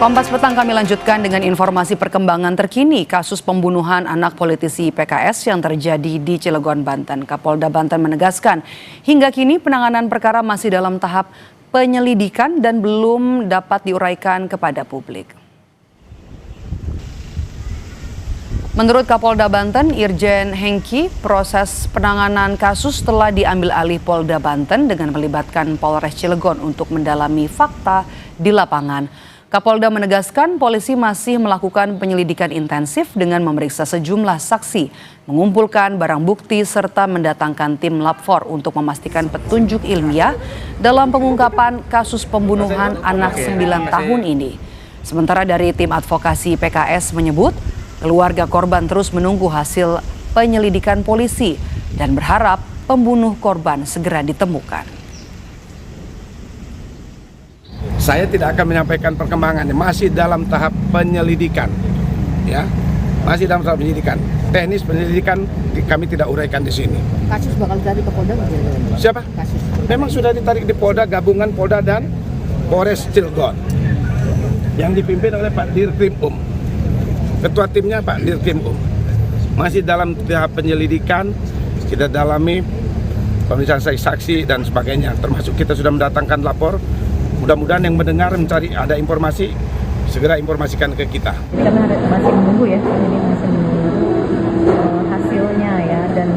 Kompas Petang kami lanjutkan dengan informasi perkembangan terkini kasus pembunuhan anak politisi PKS yang terjadi di Cilegon, Banten. Kapolda Banten menegaskan hingga kini penanganan perkara masih dalam tahap penyelidikan dan belum dapat diuraikan kepada publik. Menurut Kapolda Banten, Irjen Hengki, proses penanganan kasus telah diambil alih Polda Banten dengan melibatkan Polres Cilegon untuk mendalami fakta di lapangan. Kapolda menegaskan polisi masih melakukan penyelidikan intensif dengan memeriksa sejumlah saksi, mengumpulkan barang bukti serta mendatangkan tim Lab 4 untuk memastikan petunjuk ilmiah dalam pengungkapan kasus pembunuhan anak 9 tahun ini. Sementara dari tim advokasi PKS menyebut, keluarga korban terus menunggu hasil penyelidikan polisi dan berharap pembunuh korban segera ditemukan. Saya tidak akan menyampaikan perkembangannya, masih dalam tahap penyelidikan, ya, masih dalam tahap penyelidikan. Teknis penyelidikan kami tidak uraikan di sini. Kasus bakal ditarik ke Polda? Siapa? Kasus. Memang sudah ditarik di Polda, gabungan Polda dan Polres Cilegon, yang dipimpin oleh Pak Dirkrim Ketua timnya Pak Dirkrim Masih dalam tahap penyelidikan, kita dalami pemeriksaan saksi dan sebagainya. Termasuk kita sudah mendatangkan lapor. Mudah-mudahan yang mendengar mencari ada informasi, segera informasikan ke kita. Kami masih menunggu ya, jadi masih menunggu hasilnya ya, dan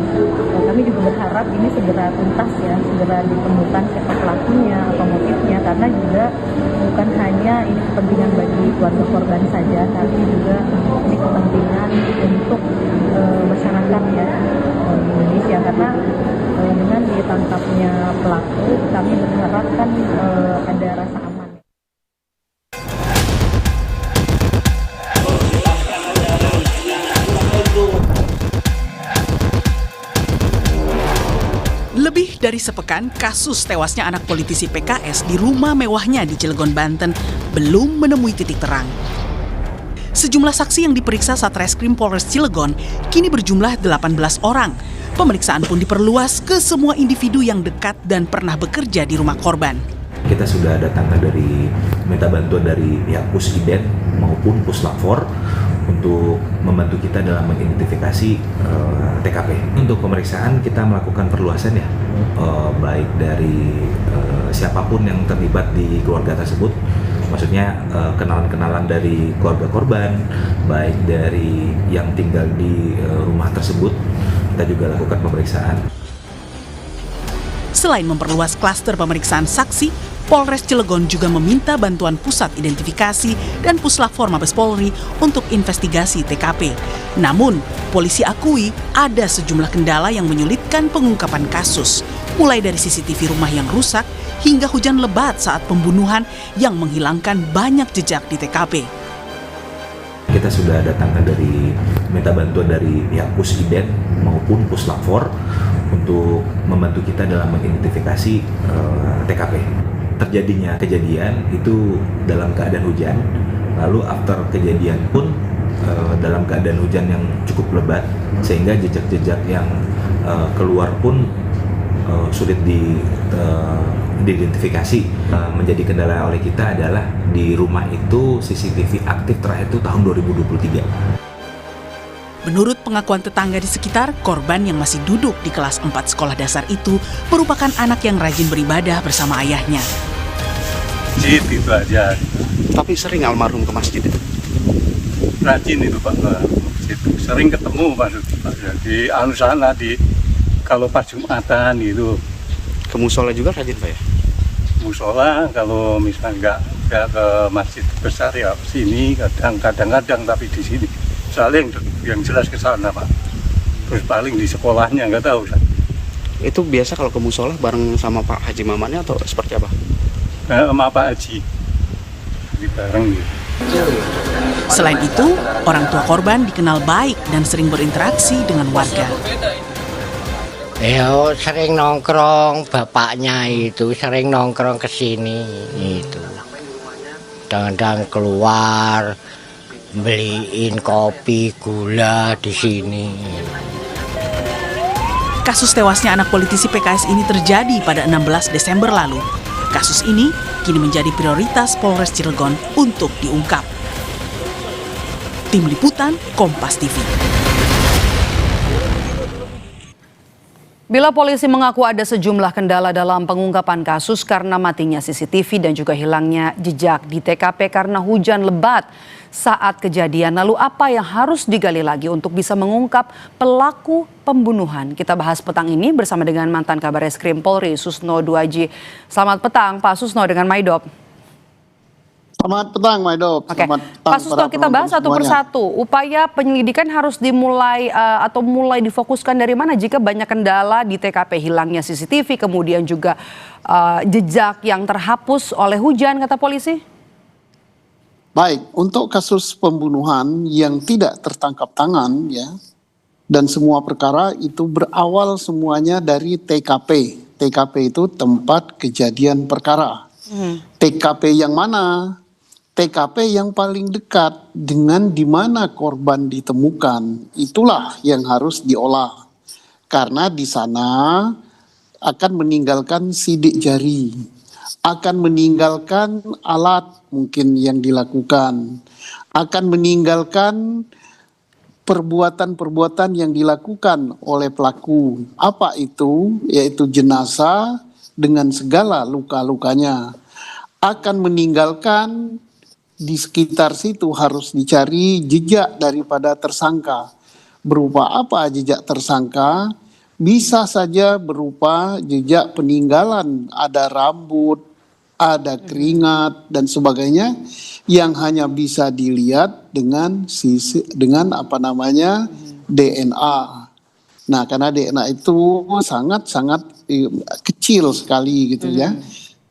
kami juga berharap ini segera tuntas ya, segera ditemukan siapa pelakunya atau motifnya, karena juga bukan hanya ini kepentingan bagi keluarga korban saja, tapi juga ini kepentingan untuk masyarakat ya di Indonesia, karena dengan ditangkapnya pelaku kami berharap kan ada rasa aman. Lebih dari sepekan, kasus tewasnya anak politisi PKS di rumah mewahnya di Cilegon, Banten belum menemui titik terang. Sejumlah saksi yang diperiksa Satreskrim Polres Cilegon kini berjumlah 18 orang. Pemeriksaan pun diperluas ke semua individu yang dekat dan pernah bekerja di rumah korban. Kita sudah datangkan dari minta bantuan dari pihak Pusiden maupun Puslap 4 untuk membantu kita dalam mengidentifikasi TKP. Untuk pemeriksaan kita melakukan perluasan ya, baik dari siapapun yang terlibat di keluarga tersebut. Maksudnya kenalan-kenalan dari keluarga korban, baik dari yang tinggal di rumah tersebut, kita juga lakukan pemeriksaan. Selain memperluas klaster pemeriksaan saksi, Polres Cilegon juga meminta bantuan Pusat Identifikasi dan Puslap 4 Mabes Polri untuk investigasi TKP. Namun, polisi akui ada sejumlah kendala yang menyulitkan pengungkapan kasus, mulai dari CCTV rumah yang rusak hingga hujan lebat saat pembunuhan yang menghilangkan banyak jejak di TKP. Kita sudah datangkan dari minta bantuan dari pihak Pusiden maupun Puslap 4 untuk membantu kita dalam mengidentifikasi TKP. Terjadinya kejadian itu dalam keadaan hujan, lalu after kejadian pun dalam keadaan hujan yang cukup lebat, sehingga jejak-jejak yang keluar pun sulit diidentifikasi. Menjadi kendala oleh kita adalah di rumah itu CCTV aktif terakhir itu tahun 2023. Menurut pengakuan tetangga di sekitar, korban yang masih duduk di kelas 4 sekolah dasar itu merupakan anak yang rajin beribadah bersama ayahnya. Masjid itu aja. Tapi sering almarhum ke masjid itu? Rajin itu Pak, masjid. Sering ketemu Pak, di sana kalau pas Jumatan gitu. Ke musola juga rajin Pak ya? Musola kalau misalnya nggak ke masjid besar ya sini kadang-kadang tapi di sini. Saling yang jelas ke sana Pak. Terus paling di sekolahnya nggak tahu. Itu biasa kalau ke musola bareng sama Pak Haji Mamannya atau seperti apa? Sama Pak Haji. Di bareng gitu. Selain itu, orang tua korban dikenal baik dan sering berinteraksi dengan warga. Sering nongkrong, bapaknya itu sering nongkrong ke sini itu. Kadang-kadang keluar beliin kopi, gula di sini. Kasus tewasnya anak politisi PKS ini terjadi pada 16 Desember lalu. Kasus ini kini menjadi prioritas Polres Cilegon untuk diungkap. Tim Liputan Kompas TV. Bila polisi mengaku ada sejumlah kendala dalam pengungkapan kasus karena matinya CCTV dan juga hilangnya jejak di TKP karena hujan lebat saat kejadian, lalu apa yang harus digali lagi untuk bisa mengungkap pelaku pembunuhan? Kita bahas petang ini bersama dengan mantan Kabareskrim Polri Susno Duaji. Selamat petang Pak Susno dengan Maidop. Selamat petang, Maidop. Oke, Pak Susno, kita bahas satu persatu. Upaya penyelidikan harus dimulai atau mulai difokuskan dari mana jika banyak kendala di TKP, hilangnya CCTV, kemudian juga jejak yang terhapus oleh hujan, kata polisi? Baik, untuk kasus pembunuhan yang tidak tertangkap tangan, ya, dan semua perkara itu berawal semuanya dari TKP. TKP itu tempat kejadian perkara. TKP yang mana? TKP yang paling dekat dengan di mana korban ditemukan, itulah yang harus diolah. Karena di sana akan meninggalkan sidik jari, akan meninggalkan alat mungkin yang dilakukan, akan meninggalkan perbuatan-perbuatan yang dilakukan oleh pelaku. Apa itu? Yaitu jenazah dengan segala luka-lukanya. Akan meninggalkan di sekitar situ harus dicari jejak daripada tersangka. Berupa apa jejak tersangka? Bisa saja berupa jejak peninggalan, ada rambut, ada keringat dan sebagainya yang hanya bisa dilihat dengan DNA. Nah, karena DNA itu sangat-sangat kecil sekali gitu ya.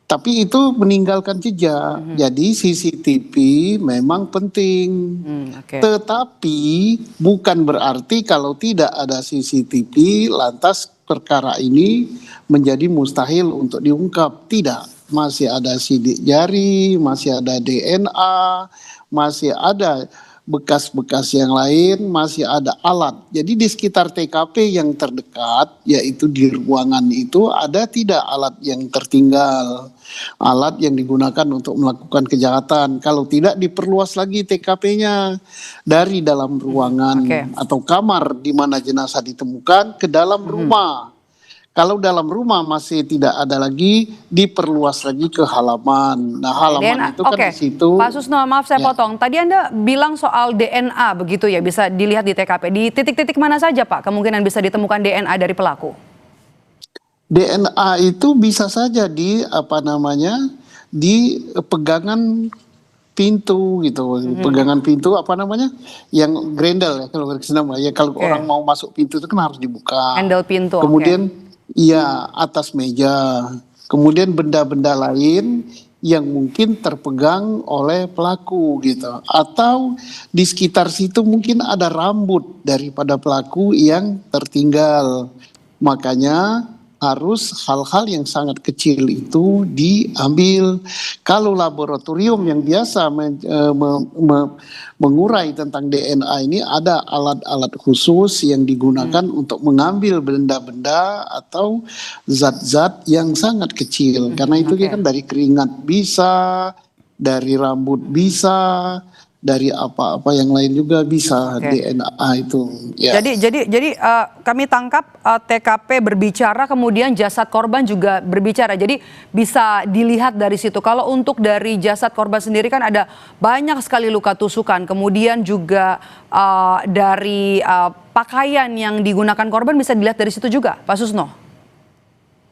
Tapi itu meninggalkan jejak. Jadi CCTV memang penting. Tetapi bukan berarti kalau tidak ada CCTV lantas perkara ini menjadi mustahil untuk diungkap. Tidak. Masih ada sidik jari, masih ada DNA, masih ada bekas-bekas yang lain, masih ada alat. Jadi di sekitar TKP yang terdekat, yaitu di ruangan itu, ada tidak alat yang tertinggal, alat yang digunakan untuk melakukan kejahatan. Kalau tidak, diperluas lagi TKP-nya dari dalam ruangan atau kamar di mana jenazah ditemukan ke dalam rumah. Kalau dalam rumah masih tidak ada lagi, diperluas lagi ke halaman. Nah, halaman itu kan di situ. Pak Susno, maaf saya potong. Tadi Anda bilang soal DNA begitu ya, bisa dilihat di TKP. Di titik-titik mana saja Pak kemungkinan bisa ditemukan DNA dari pelaku? DNA itu bisa saja di di pegangan pintu gitu, pegangan pintu yang grendel ya kalau kalau orang mau masuk pintu itu kan harus dibuka. Handle pintu. Kemudian iya, atas meja. Kemudian benda-benda lain yang mungkin terpegang oleh pelaku gitu. Atau di sekitar situ mungkin ada rambut daripada pelaku yang tertinggal. Makanya harus hal-hal yang sangat kecil itu diambil. Kalau laboratorium yang biasa mengurai tentang DNA ini ada alat-alat khusus yang digunakan untuk mengambil benda-benda atau zat-zat yang sangat kecil. Karena itu kan dari keringat bisa, dari rambut bisa, dari apa-apa yang lain juga bisa DNA itu. Ya. Jadi kami tangkap TKP berbicara, kemudian jasad korban juga berbicara. Jadi bisa dilihat dari situ. Kalau untuk dari jasad korban sendiri kan ada banyak sekali luka tusukan. Kemudian juga dari pakaian yang digunakan korban bisa dilihat dari situ juga, Pak Susno.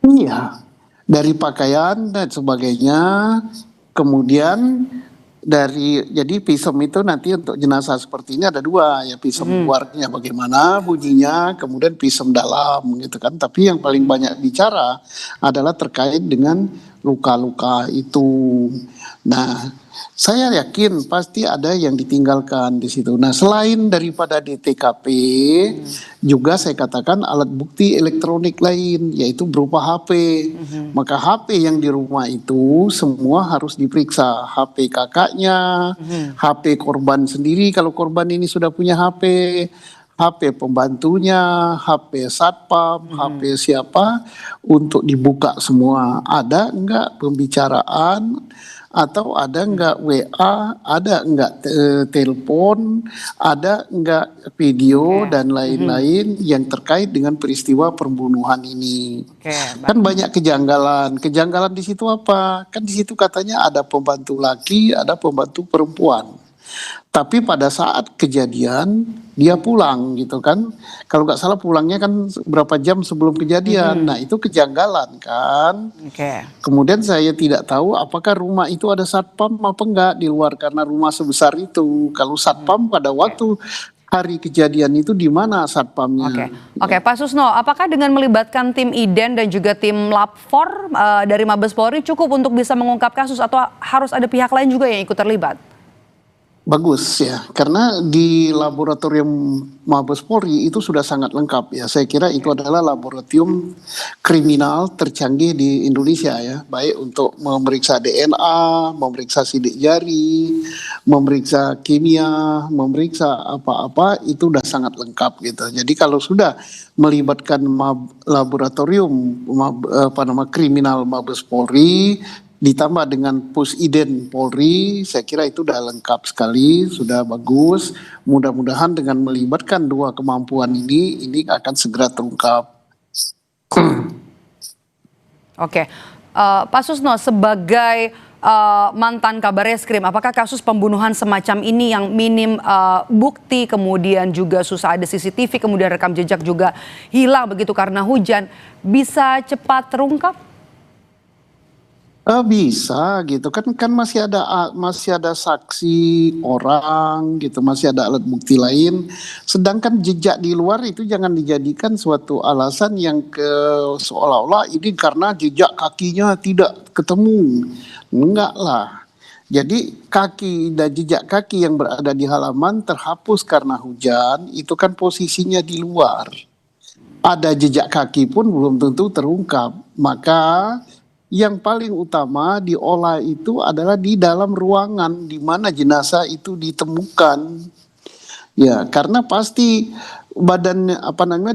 Iya, dari pakaian dan sebagainya. Kemudian jadi pisem itu nanti untuk jenazah seperti ini ada dua ya, pisem luarnya bagaimana bunyinya, kemudian pisem dalam gitu kan. Tapi yang paling banyak bicara adalah terkait dengan luka-luka itu. Nah, saya yakin pasti ada yang ditinggalkan di situ. Nah, selain daripada di TKP, juga saya katakan alat bukti elektronik lain, yaitu berupa HP. Maka HP yang di rumah itu semua harus diperiksa. HP kakaknya, HP korban sendiri kalau korban ini sudah punya HP, HP pembantunya, HP satpam, HP siapa untuk dibuka semua. Ada enggak pembicaraan atau ada enggak WA, ada enggak telepon, ada enggak video dan lain-lain yang terkait dengan peristiwa pembunuhan ini. Kan banyak kejanggalan. Kejanggalan di situ apa? Kan di situ katanya ada pembantu laki, ada pembantu perempuan. Tapi pada saat kejadian dia pulang gitu kan. Kalau nggak salah pulangnya kan berapa jam sebelum kejadian. Nah itu kejanggalan kan. Kemudian saya tidak tahu apakah rumah itu ada satpam apa enggak di luar karena rumah sebesar itu. Kalau satpam pada waktu hari kejadian itu di mana satpamnya? Oke, Pak Susno, apakah dengan melibatkan tim IDEN dan juga tim Lab 4 dari Mabes Polri cukup untuk bisa mengungkap kasus atau harus ada pihak lain juga yang ikut terlibat? Bagus ya, karena di laboratorium Mabes Polri itu sudah sangat lengkap ya. Saya kira itu adalah laboratorium kriminal tercanggih di Indonesia ya. Baik untuk memeriksa DNA, memeriksa sidik jari, memeriksa kimia, memeriksa apa-apa itu sudah sangat lengkap gitu. Jadi kalau sudah melibatkan laboratorium kriminal Mabes Polri ditambah dengan Pusiden Polri, saya kira itu sudah lengkap sekali, sudah bagus. Mudah-mudahan dengan melibatkan dua kemampuan ini akan segera terungkap. Pak Susno, sebagai mantan Kabareskrim, apakah kasus pembunuhan semacam ini yang minim bukti, kemudian juga susah ada CCTV, kemudian rekam jejak juga hilang begitu karena hujan, bisa cepat terungkap? Bisa gitu kan masih ada saksi orang gitu, masih ada alat bukti lain. Sedangkan jejak di luar itu jangan dijadikan suatu alasan yang seolah-olah ini karena jejak kakinya tidak ketemu. Enggak lah. Jadi kaki dan jejak kaki yang berada di halaman terhapus karena hujan itu kan posisinya di luar. Ada jejak kaki pun belum tentu terungkap. Maka yang paling utama diolah itu adalah di dalam ruangan di mana jenazah itu ditemukan. Ya, karena pasti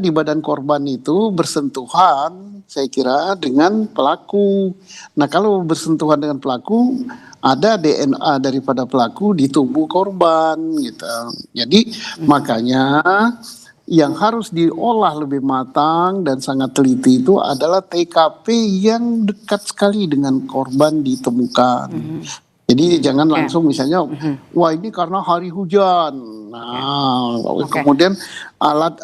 di badan korban itu bersentuhan saya kira dengan pelaku. Nah, kalau bersentuhan dengan pelaku ada DNA daripada pelaku di tubuh korban gitu. Jadi makanya yang harus diolah lebih matang dan sangat teliti itu adalah TKP yang dekat sekali dengan korban ditemukan. Jadi jangan langsung misalnya, wah ini karena hari hujan. Nah, kemudian alat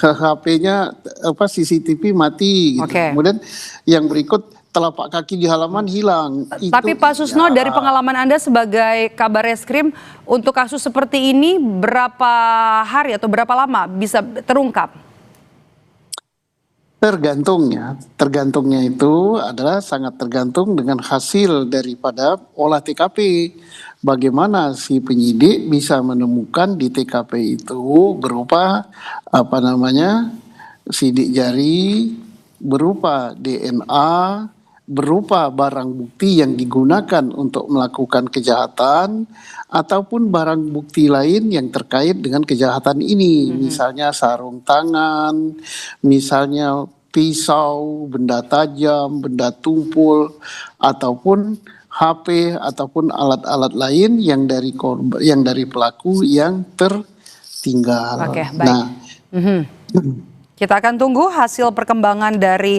HP-nya CCTV mati. Gitu. Kemudian yang berikut telapak kaki di halaman hilang. Tapi Pak Susno, dari pengalaman Anda sebagai Kabareskrim, untuk kasus seperti ini berapa hari atau berapa lama bisa terungkap? Tergantungnya itu adalah sangat tergantung dengan hasil daripada olah TKP. Bagaimana si penyidik bisa menemukan di TKP itu berupa sidik jari, berupa DNA, berupa barang bukti yang digunakan untuk melakukan kejahatan ataupun barang bukti lain yang terkait dengan kejahatan ini, misalnya sarung tangan, misalnya pisau, benda tajam, benda tumpul, ataupun HP ataupun alat-alat lain yang dari pelaku yang tertinggal. Oke, baik. Kita akan tunggu hasil perkembangan dari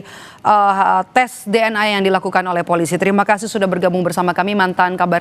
tes DNA yang dilakukan oleh polisi. Terima kasih sudah bergabung bersama kami mantan Kabareskrim